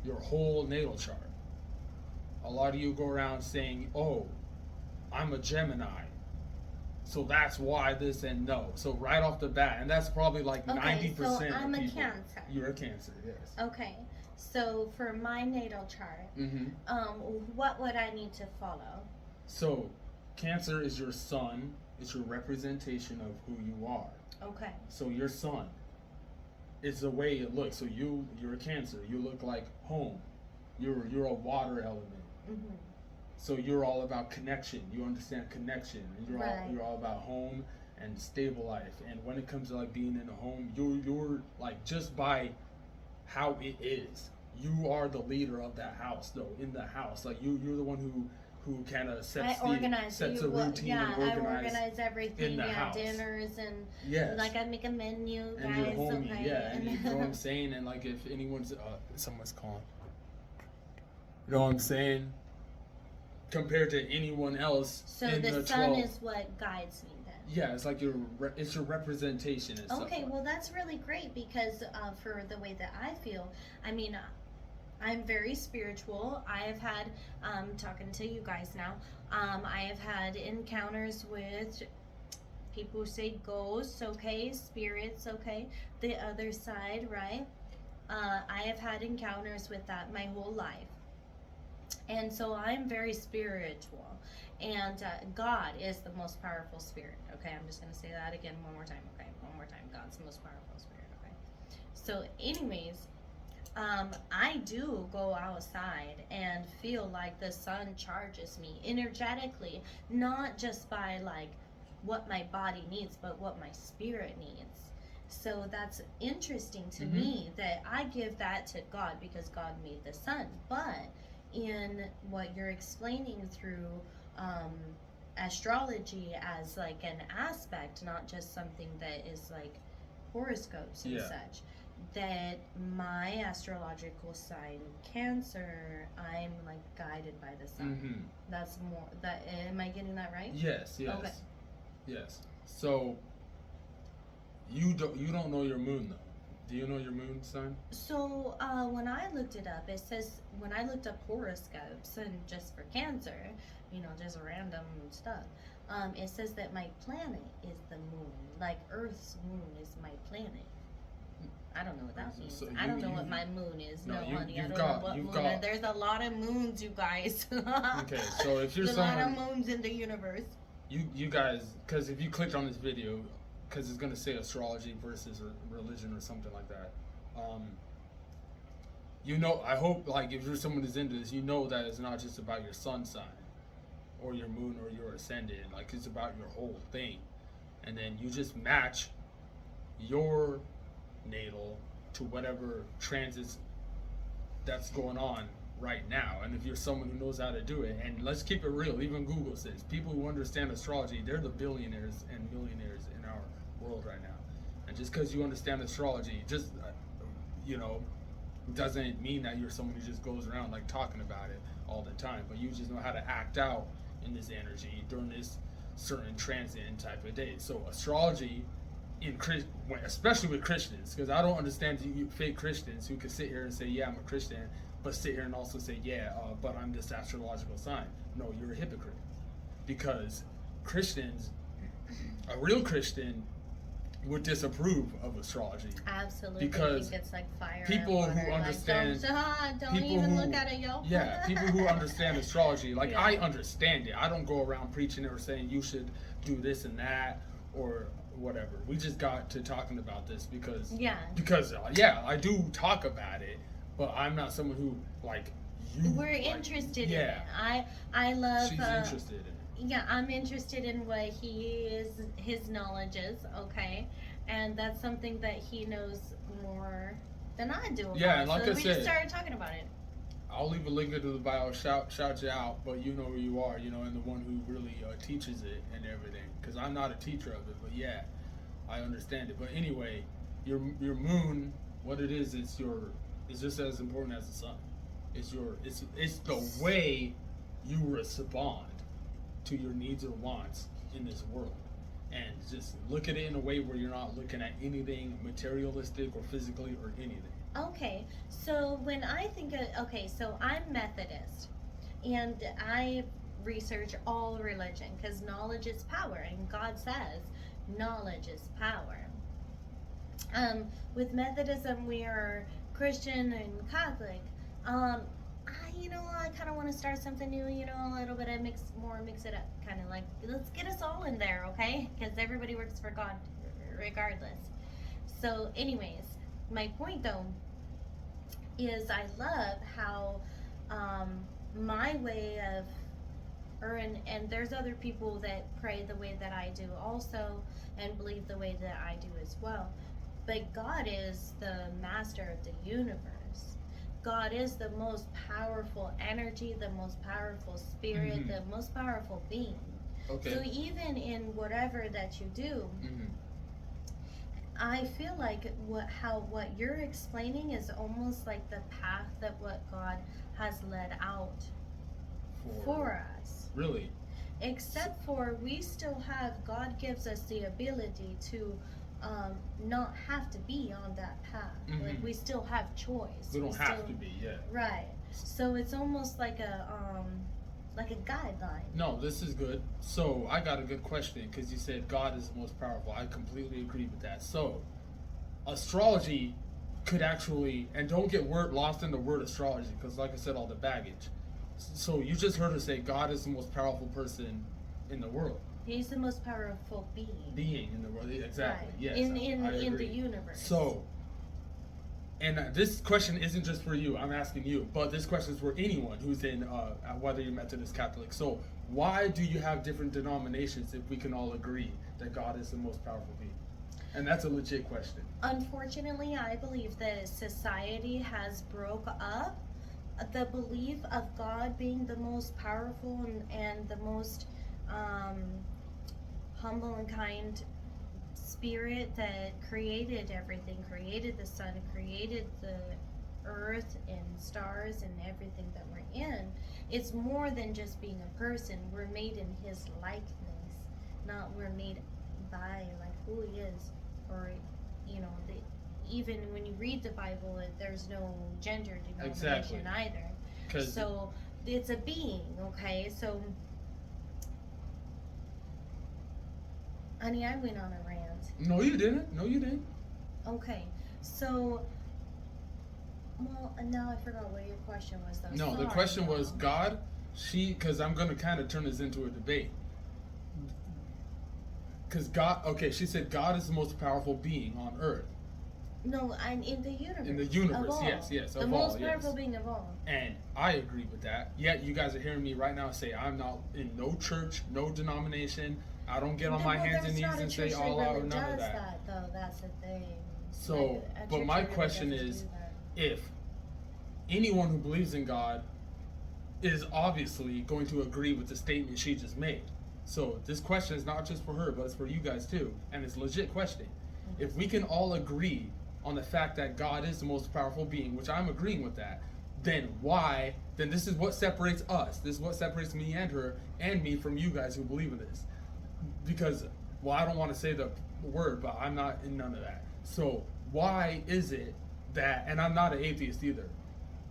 your whole natal chart. A lot of you go around saying, "Oh, I'm a Gemini, so that's why this," and no. So right off the bat, and that's probably like Okay, 90% so I'm of a people. Cancer. You're a Cancer, yes. Okay, so for my natal chart, Mm-hmm. what would I need to follow? So, Cancer is your sun. It's your representation of who you are. Okay. So your sun is the way it looks. So you're a Cancer. You look like home. You're a water element. Mm-hmm. So you're all about connection. You understand connection. And Right. You're all about home and stable life. And when it comes to like being in a home, you're like, just by how it is, you are the leader of that house though, in the house. Like you're the one who kind of sets I organize. sets a routine yeah, and I organize everything. in the house. Dinners and Yes. like I make a menu, guys. And you're homey, okay. yeah, and you know what I'm saying? And like if anyone's someone's calling. You know what I'm saying? Compared to anyone else So in the the sun 12. is what guides me then. Yeah, it's like it's your representation and stuff. Okay, like well that's really great because for the way that I feel, I mean, I'm very spiritual. I have had, talking to you guys now, I have had encounters with people who say ghosts, okay, spirits, okay, the other side, right? I have had encounters with that my whole life. And so I'm very spiritual. And God is the most powerful spirit, okay? I'm just going to say that again one more time, okay? One more time. God's the most powerful spirit, okay? So, anyways, I do go outside and feel like the sun charges me energetically, not just by like what my body needs, but what my spirit needs. So that's interesting to me that I give that to God because God made the sun. But in what you're explaining through astrology as like an aspect, not just something that is like horoscopes and such, that my astrological sign Cancer, I'm like guided by the sun. That's more that, am I getting that right? Yes. Okay. Yes. So you don't know your moon though. Do you know your moon sign? So when I looked it up, it says when I looked up horoscopes and just for Cancer, just random stuff. It says that my planet is the moon, like Earth's moon is my planet. I don't know what that means. So I don't know what my moon is. No, honey, I don't know what moon. There's a lot of moons, you guys. Okay, so if you're There's someone, a lot of moons in the universe. You guys, because if you clicked on this video, because it's gonna say astrology versus religion or something like that. I hope like if you're someone who's into this, you know that it's not just about your sun sign, or your moon or your ascendant. Like it's about your whole thing, and then you just match your natal to whatever transits that's going on right now. And if you're someone who knows how to do it, and let's keep it real, even Google says people who understand astrology, they're the billionaires and millionaires in our world right now. And just because you understand astrology, just doesn't mean that you're someone who just goes around like talking about it all the time, but you just know how to act out in this energy during this certain transit and type of day. So astrology, especially with Christians, because I don't understand you fake Christians who can sit here and say, yeah, I'm a Christian, but sit here and also say, yeah, but I'm this astrological sign. No, you're a hypocrite. Because Christians, a real Christian would disapprove of astrology. Absolutely. Because I think it's like fire. People who understand, don't even look at it, yo. Yeah, people who understand astrology, like I understand it. I don't go around preaching or saying you should do this and that or whatever. We just got to talking about this because I do talk about it, but I'm not someone who like you. We're interested in it. I love. She's interested in it. Yeah, I'm interested in what his knowledge is, okay? And that's something that he knows more than I do about. Yeah, and like so I we said, just started talking about it. I'll leave a link into the bio, shout you out, but you know who you are, and the one who really teaches it and everything. Because I'm not a teacher of it, but yeah, I understand it. But anyway, your moon, what it is just as important as the sun. It's the way you respond to your needs or wants in this world, and just look at it in a way where you're not looking at anything materialistic or physically or anything. Okay, so when I think of, okay, so I'm Methodist, and I research all religion because knowledge is power, and God says knowledge is power. With Methodism, we are Christian and Catholic. I kind of want to start something new. A little bit of mix it up, kind of like let's get us all in there, okay? Because everybody works for God, regardless. So, anyways, my point though is I love how my way of and there's other people that pray the way that I do also and believe the way that I do as well. But God is the master of the universe. God is the most powerful energy, the most powerful spirit, the most powerful being. Okay. So even in whatever that you do, I feel like what you're explaining is almost like the path that what God has led out for us. Really? Except for we still have, God gives us the ability to not have to be on that path. Like we still have choice. We don't have to be, yeah. Right. So it's almost like a guideline. No, this is good. So I got a good question because you said God is the most powerful. I completely agree with that. So astrology could actually, and don't get lost in the word astrology because like I said, all the baggage. So you just heard her say God is the most powerful person in the world. He's the most powerful being. Being in the world, exactly. Right. Yes. In the universe. So, and this question isn't just for you. I'm asking you, but this question is for anyone who's in, whether you're Methodist, Catholic. So, why do you have different denominations if we can all agree that God is the most powerful being? And that's a legit question. Unfortunately, I believe that society has broke up the belief of God being the most powerful and the most humble and kind spirit that created everything, created the sun, created the earth and stars and everything that we're in. It's more than just being a person. We're made in his likeness, not we're made by like who he is, or even when you read the Bible, there's no gender denomination either. So it's a being, okay? So, honey, I went on a rant. No, you didn't. Okay, so, well, now I forgot what your question was, though. No, the question was God, because I'm going to kind of turn this into a debate. Because God, okay, she said God is the most powerful being on earth. No, I'm in the universe. In the universe, yes, the most powerful being of all. And I agree with that. Yet you guys are hearing me right now say I'm not in no church, no denomination. I don't get on my hands and knees and say all out or none of that. Though that's the thing. So, but my question is, if anyone who believes in God is obviously going to agree with the statement she just made. So this question is not just for her, but it's for you guys too, and it's a legit question. If we can all agree on the fact that God is the most powerful being, which I'm agreeing with that, then why? Then this is what separates us. This is what separates me and her and me from you guys who believe in this. Because, well, I don't want to say the word, but I'm not in none of that. So why is it that, and I'm not an atheist either,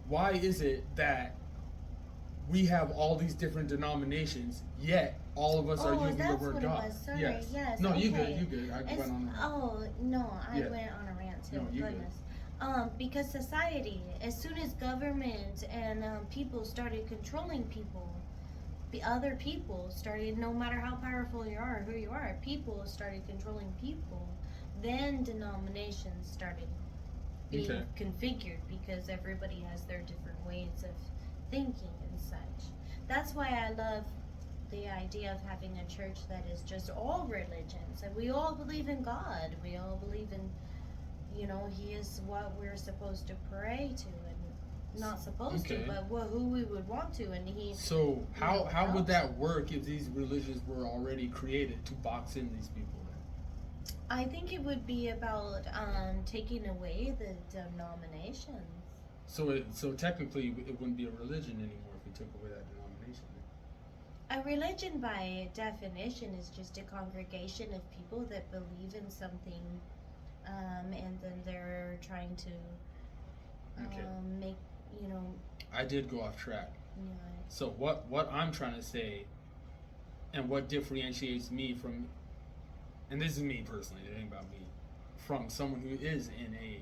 why is it that we have all these different denominations, yet all of us are using the word God? Sorry, yes. No, okay. you good. I went on a rant. Oh, no, I went on a rant too. No, you goodness. Because society, as soon as government and people started controlling people, the other people started, no matter how powerful you are, who you are, people started controlling people. Then denominations started being configured because everybody has their different ways of thinking and such. That's why I love the idea of having a church that is just all religions, and we all believe in God. We all believe in, he is what we're supposed to pray to, and not supposed to, but who we would want to, and he. So how would that work if these religions were already created to box in these people? I think it would be about taking away the denominations. So technically, it wouldn't be a religion anymore if we took away that denomination. A religion, by definition, is just a congregation of people that believe in something, and then they're trying to Okay. make, you know, I did go off track. you know, So what I'm trying to say, and what differentiates me from, and this is me personally, it ain't about me, from someone who is in a,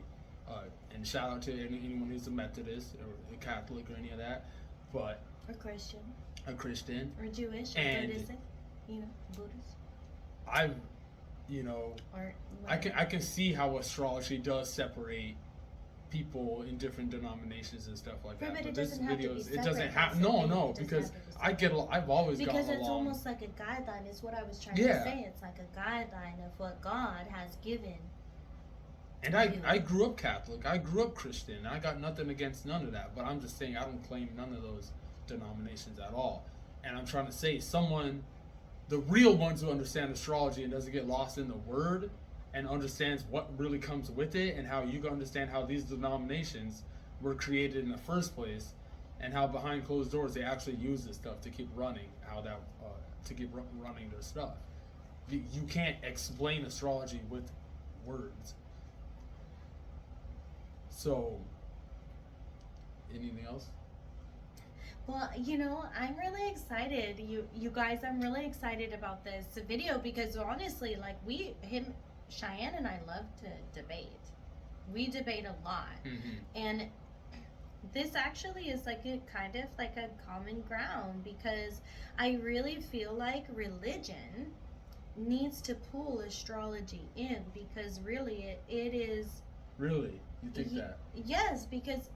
and shout out to anyone who's a Methodist or a Catholic or any of that, but or Christian, a Christian, or Jewish, or and Buddhist, you know, Buddhist, I've, you know, or I can see how astrology does separate people in different denominations and stuff like that. But it this doesn't have to video be is, it doesn't separate, have that's the thing, no it doesn't because have to be I get I've always because gotten it's along. almost like a guideline is what I was trying Yeah. to say. It's like a guideline of what God has given. And I grew up Catholic. I grew up Christian. I got nothing against none of that. But I'm just saying I don't claim none of those denominations at all. And I'm trying to say the real ones who understand astrology and doesn't get lost in the word and understands what really comes with it and how you can understand how these denominations were created in the first place and how behind closed doors they actually use this stuff to keep running, to keep running their stuff. You can't explain astrology with words. So, anything else? Well, you know, I'm really excited. You guys, I'm really excited about this video because honestly, like Cheyenne and I love to debate. We debate a lot. Mm-hmm. And this actually is like a kind of like a common ground because I really feel like religion needs to pull astrology in because really it is. Really? You think that? Yes, because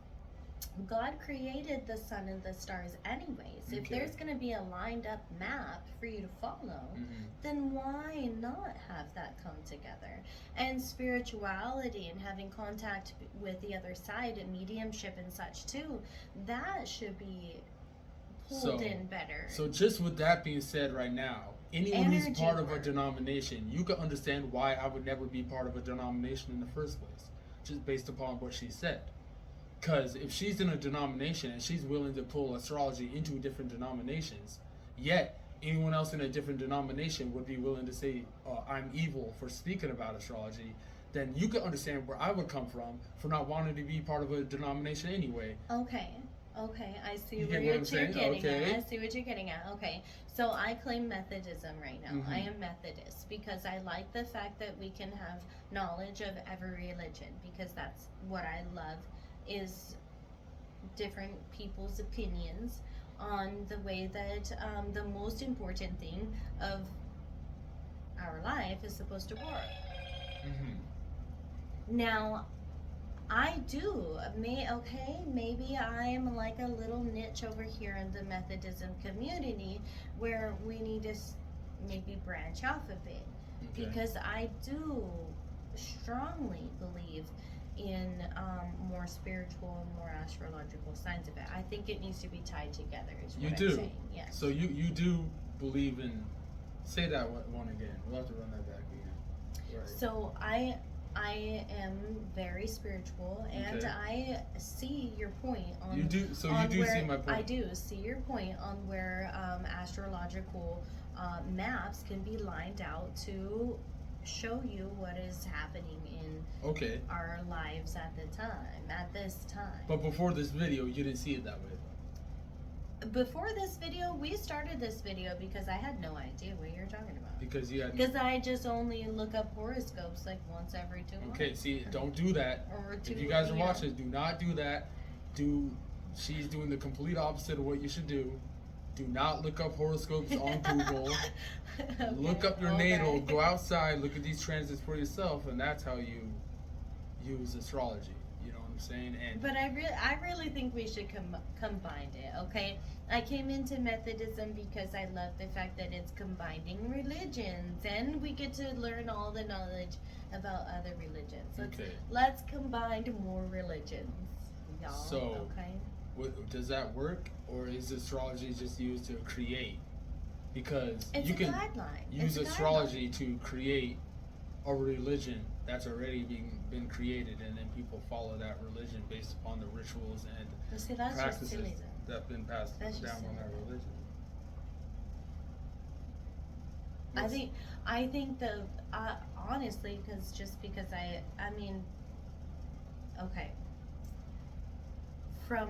God created the sun and the stars anyways. Okay. If there's going to be a lined up map for you to follow, Mm-hmm. then why not have that come together? And spirituality and having contact with the other side and mediumship and such too, that should be pulled in better. So just with that being said right now, anyone who's Energy part of a work. denomination, you can understand why I would never be part of a denomination in the first place, just based upon what she said. Because if she's in a denomination and she's willing to pull astrology into different denominations, yet anyone else in a different denomination would be willing to say, I'm evil for speaking about astrology, then you can understand where I would come from for not wanting to be part of a denomination anyway. Okay, I see You where get what you're I'm saying? getting Okay. at. I see what you're getting at. Okay, so I claim Methodism right now. Mhm. I am Methodist because I like the fact that we can have knowledge of every religion because that's what I love is different people's opinions on the way that the most important thing of our life is supposed to work. Mm-hmm. Now, maybe I'm like a little niche over here in the Methodism community where we need to maybe branch off a bit Okay. because I do strongly believe in more spiritual and more astrological signs of it. I think it needs to be tied together is what You I'm do. saying. Yes. So you do believe in, say that one again. We'll have to run that back again. Right. So I am very spiritual, and Okay. I see your point on. You do. So on you do where, see my point. I do see your point on where astrological maps can be lined out to show you what is happening in Okay. our lives at this time. But before this video, you didn't see it that way. Before this video, we started this video because I had no idea what you're talking about. Because you had. Because I just only look up horoscopes like once every 2 months. Okay. See, don't do that. Or If you guys are watching, do not do that. She's doing the complete opposite of what you should do. Do not look up horoscopes on Google. Okay, Look up your okay. natal. Go outside. Look at these transits for yourself, and that's how you use astrology. You know what I'm saying? And But I really think we should combine it, okay? I came into Methodism because I love the fact that it's combining religions and we get to learn all the knowledge about other religions. Okay. Let's combine more religions, y'all, So, okay? does that work, or is astrology just used to create? Because It's you a can guideline. use It's a astrology to create a religion that's already been created, and then people follow that religion based upon the rituals and Well, see, that's just practices silly, though. that have been passed That's just down on that silly. religion. I think the honestly, because I mean, okay. from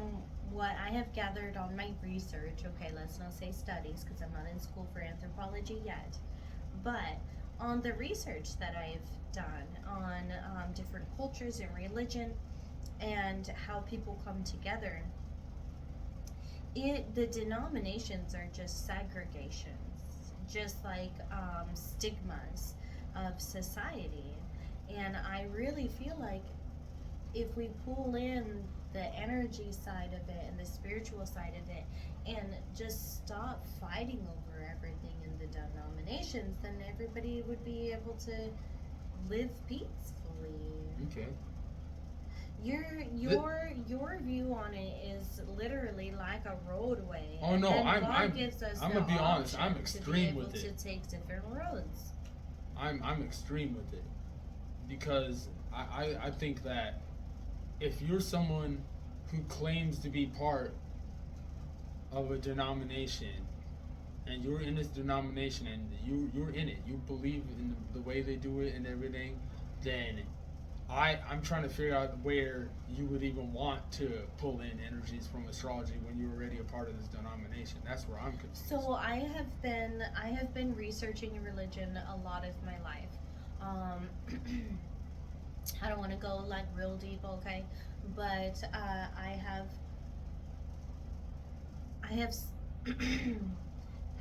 what I have gathered on my research, okay, let's not say studies because I'm not in school for anthropology yet, but on the research that I've done on different cultures and religion and how people come together, the denominations are just segregations, just like stigmas of society. And I really feel like if we pull in the energy side of it and the spiritual side of it and just stop fighting over everything in the denominations, then everybody would be able to live peacefully. Okay. Your view on it is literally like a roadway. Oh no, God gives us I'm the gonna be honest. I'm option extreme to be able with it. to take different roads. I'm extreme with it because I think that if you're someone who claims to be part of a denomination and you're in this denomination and you're in it, you believe in the way they do it and everything, then I'm trying to figure out where you would even want to pull in energies from astrology when you're already a part of this denomination. That's where I'm confused. So I have been researching religion a lot of my life. I don't want to go like real deep, okay, but I have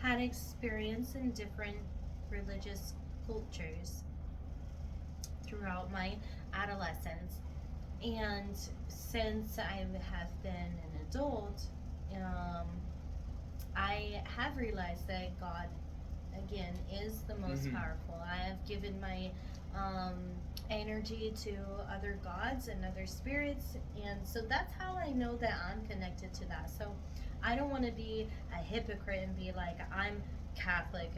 had experience in different religious cultures throughout my adolescence, and since I have been an adult, I have realized that God, again, is the most powerful. I have given my energy to other gods and other spirits, and so that's how I know that I'm connected to that. So I don't want to be a hypocrite and be like I'm Catholic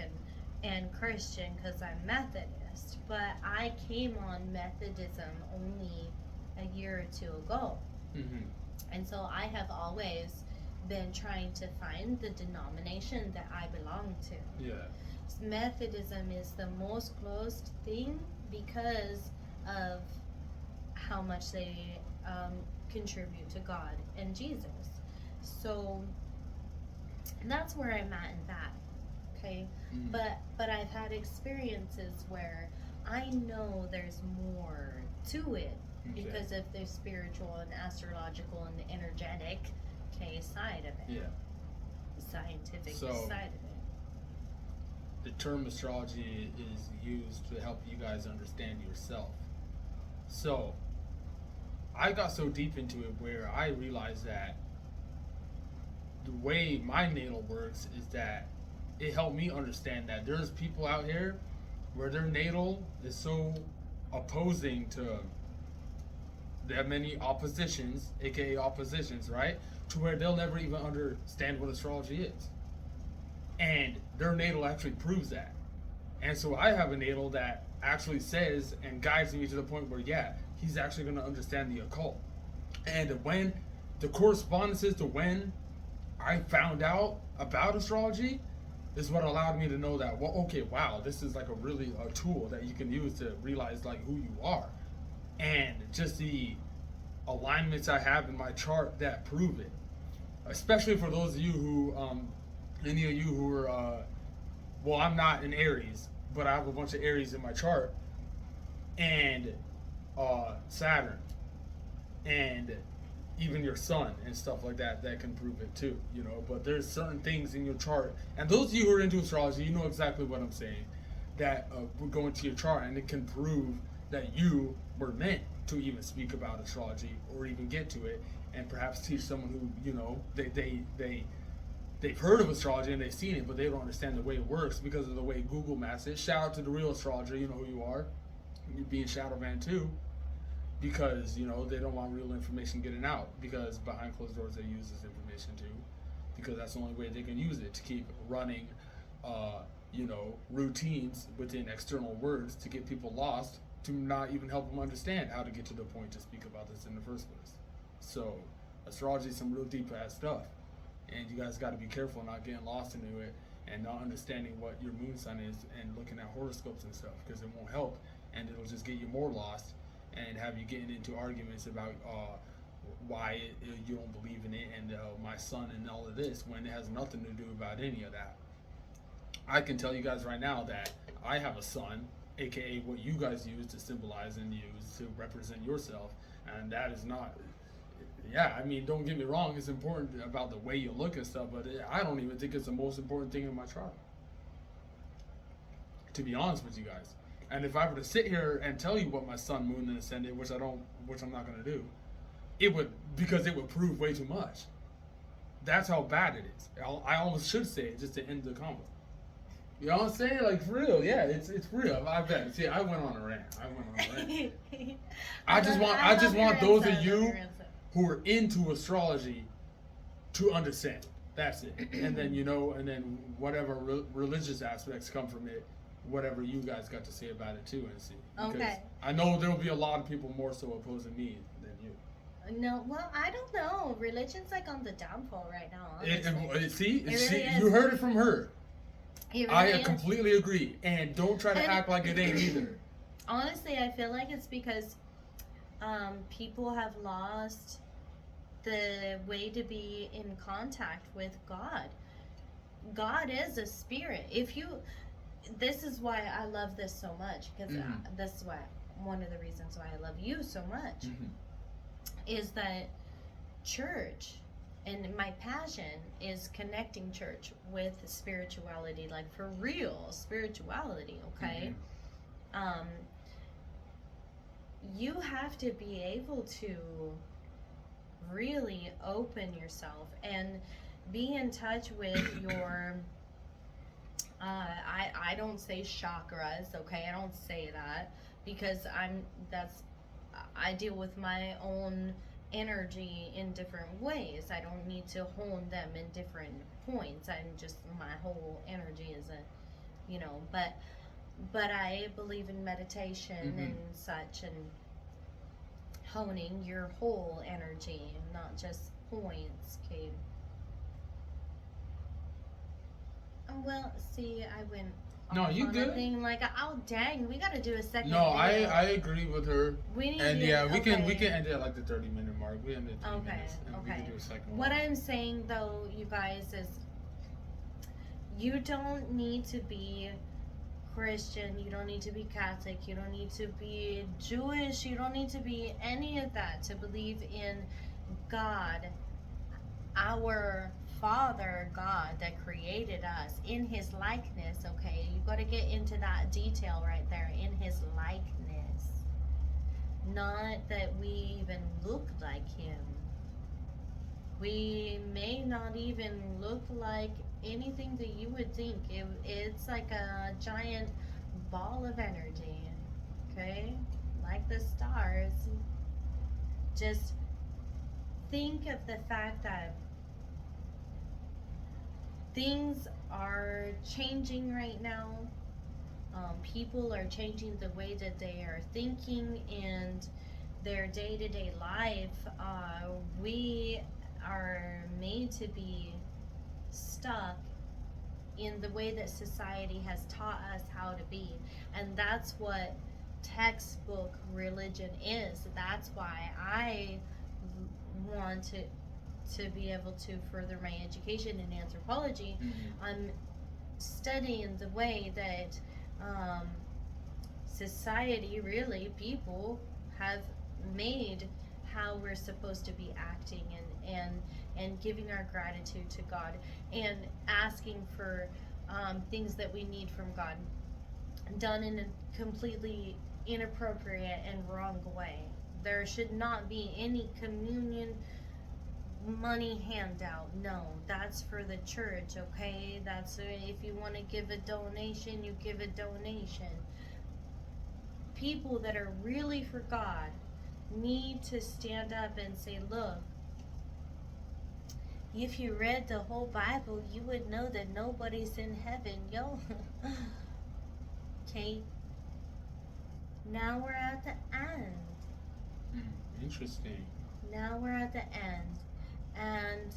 and Christian because I'm Methodist, but I came on Methodism only a year or two ago. And so I have always been trying to find the denomination that I belong to. Yeah. Methodism is the most closed thing because of how much they contribute to God and Jesus. So that's where I'm at in that. Okay, but I've had experiences where I know there's more to it because of the spiritual and astrological and the energetic side of it. Yeah. The scientific So, side of it. The term astrology is used to help you guys understand yourself. So, I got so deep into it where I realized that the way my natal works is that it helped me understand that there's people out here where their natal is so opposing to that many oppositions, aka oppositions, right? To where they'll never even understand what astrology is. And their natal actually proves that. And so I have a natal that actually says and guides me to the point where, yeah, he's actually going to understand the occult. And when the correspondences to when I found out about astrology is what allowed me to know that, well, okay, wow, this is like a tool that you can use to realize like who you are. And just the alignments I have in my chart that prove it. Especially for those of you who, any of you who are, well, I'm not an Aries, but I have a bunch of Aries in my chart, and Saturn, and even your sun and stuff like that can prove it too, you know. But there's certain things in your chart, and those of you who are into astrology, you know exactly what I'm saying, that will go into your chart and it can prove that you were meant to even speak about astrology or even get to it, and perhaps teach someone who, you know, they've heard of astrology and they've seen it, but they don't understand the way it works because of the way Google Maps is. Shout out to the real astrologer, you know who you are. You're being shadow banned too, because, you know, they don't want real information getting out, because behind closed doors they use this information too, because that's the only way they can use it to keep running, you know, routines within external words to get people lost, to not even help them understand how to get to the point to speak about this in the first place. So astrology is some real deep ass stuff, and you guys got to be careful not getting lost into it and not understanding what your moon sign is and looking at horoscopes and stuff, because it won't help, and it'll just get you more lost and have you getting into arguments about why you don't believe in it and my son and all of this when it has nothing to do about any of that. I can tell you guys right now that I have a son, aka what you guys use to symbolize and use to represent yourself, and that is not. Yeah, I mean, don't get me wrong, it's important about the way you look and stuff, but I don't even think it's the most important thing in my chart, to be honest with you guys. And if I were to sit here and tell you what my sun, moon, and ascendant, which I'm not going to do, it would, because it would prove way too much. That's how bad it is. I almost should say it just to end the convo. You know what I'm saying? Like, for real, yeah, it's real. I bet. See, I went on a rant. I just want those of you who are into astrology to understand. That's it. And then, and then whatever religious aspects come from it, whatever you guys got to say about it too, and see. Okay. I know there'll be a lot of people more so opposing me than you. No, well, I don't know. Religion's like on the downfall right now. You heard it from her. Really I completely agree, and don't try to act like it ain't either. Honestly, I feel like it's because people have lost the way to be in contact with God. God is a spirit. This is why I love this so much, because this is one of the reasons why I love you so much, is that church, and my passion is connecting church with spirituality, like for real spirituality, okay? You have to be able to really open yourself and be in touch with your I don't say chakras, okay? I don't say that because I deal with my own energy in different ways. I don't need to hone them in different points. My whole energy is but I believe in meditation and such, and honing your whole energy, not just points, okay? Well, see, I went No, you good? Thing like, oh dang, we gotta do a second. No, video. I agree with her. We need and to, yeah, we can end it at like the 30-minute mark. We ended 3 minutes, and we okay. can do a second What one. I'm saying though, you guys, is you don't need to be Christian, you don't need to be Catholic, you don't need to be Jewish, you don't need to be any of that to believe in God, our Father God that created us in His likeness, okay? You got to get into that detail right there, in His likeness. Not that we even look like Him. We may not even look like anything that you would think. It's like a giant ball of energy, okay? Like the stars. Just think of the fact that things are changing right now. People are changing the way that they are thinking and their day-to-day life. We are made to be stuck in the way that society has taught us how to be, and that's what textbook religion is. That's why I want to be able to further my education in anthropology. I'm studying the way that society, really, people have made how we're supposed to be acting, and giving our gratitude to God and asking for things that we need from God, done in a completely inappropriate and wrong way. There should not be any communion money handout. No, that's for the church, okay? That's if you want to give a donation, you give a donation. People that are really for God need to stand up and say, look, if you read the whole Bible, you would know that nobody's in heaven, yo. Okay? Now we're at the end. Interesting. Now we're at the end. And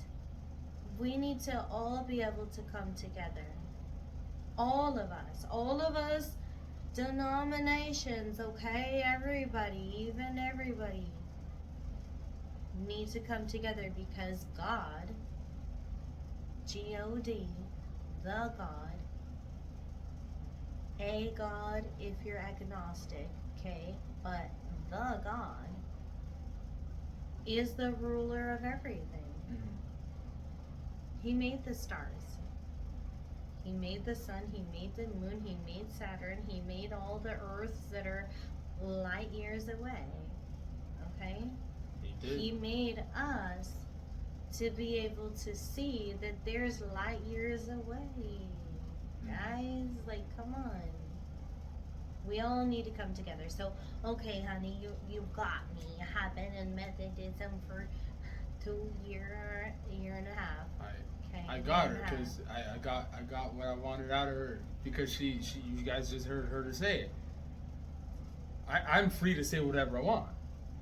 we need to all be able to come together. All of us, denominations, okay? Everybody, even everybody. need to come together because God, G-O-D, the God, a God if you're agnostic, okay, but the God is the ruler of everything. Mm-hmm. He made the stars. He made the sun, he made the moon, he made Saturn, he made all the earths that are light years away. Okay? He did. He made us to be able to see that there's light years away. Guys, like, come on. We all need to come together. So, okay, honey, you got me. I have been in Methodism for 2 year and a half. I got her because I got what I wanted out of her because you guys just heard her to say it. I'm free to say whatever I want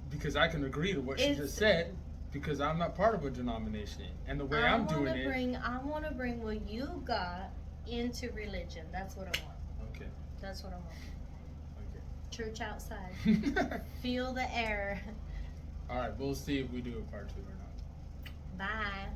because I can agree to what she just said because I'm not part of a denomination and the way I'm doing it. I want to bring what you got into religion. That's what I want. Okay. That's what I want. Okay. Church outside. Feel the air. All right, we'll see if we do a part 2 or not. Bye.